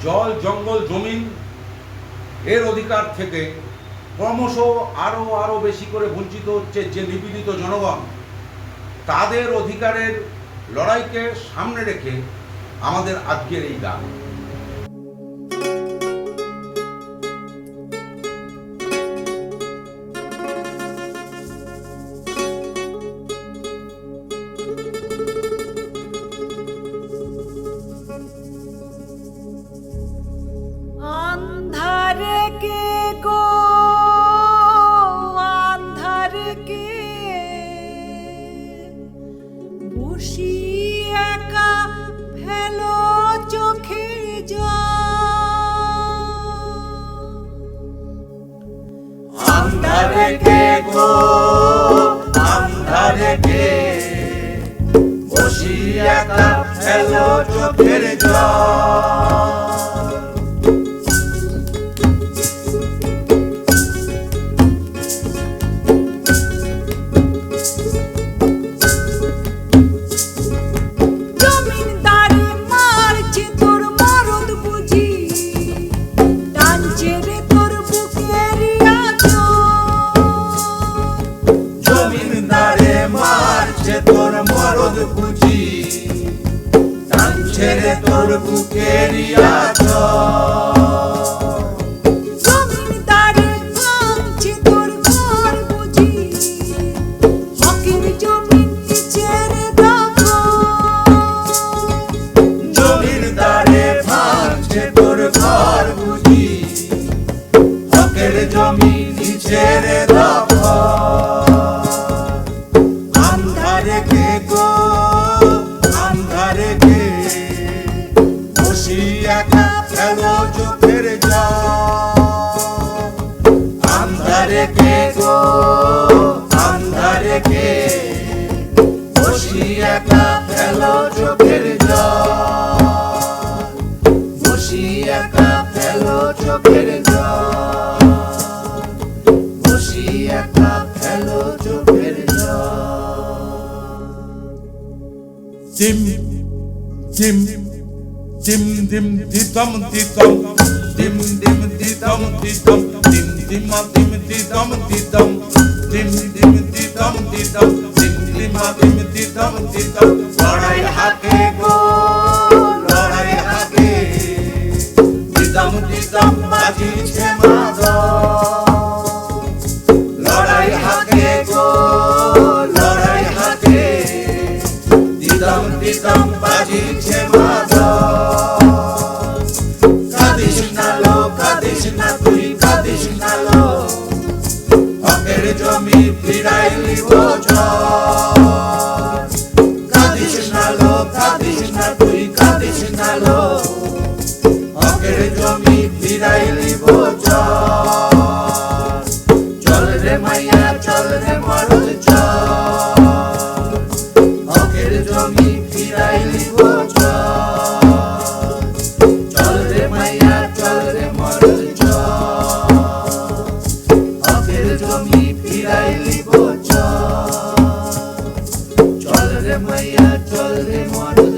জল জঙ্গল জমিন এর অধিকার থেকে ক্রমশ আরো বেশি করে বঞ্চিত হচ্ছে যে নিপীড়িত জনগণ। তাদের অধিকারের লড়াইকে সামনে রেখে আমাদের আজকের এই গান। আন্ধারে কে গো আন্ধারে কে বসি একা ফেলো চোখের জল। তোর মরদ বুঝি টানছে রে তোর বুকের জমিদারে ভাঙছে তোর ঘর বুঝি হকের জমি ছেড়ে দাও। জমিদারে ভাঙছে তোর ঘর বুঝি হকের জমি ছেড়ে দাও। আন্ধারে কে গো আন্ধারে কে বসি একা ফেলো চোখের জল। আন্ধারে কে গো আন্ধারে কে বসি একা ফেলো চোখের জল। বসি একা ফেলো চোখের জল। বসি একা ফেলো চোখের জল। dim dim dim dim didam didam dim dim didam didam dim dim dim didam didam dim dim didam didam dim dim didam didam লড়াই হাকে গো লড়াই হাকে দিদম দিদম বাজিছে মাদল। লড়াই হাকে গো লড়াই হাকে দিদম দিদম বাজিছে মাদল। কাঁদিস না লো কাঁদিস না তুই কাঁদিস না লো হকের জমি ফিরাইলি বছর। কাঁদিস না লো কাঁদিস না তুই কাঁদিস না লো হকের জমি ফিরাইলি বছর। চল রে মাইয়া চল রে মরদ চল হকের জমি ফিরাইলি বছর। চল রে মাইয়া চল রে মরদ চল হকের জমি ফিরাইলি বছর। চল রে মাইয়া চল রে মরদ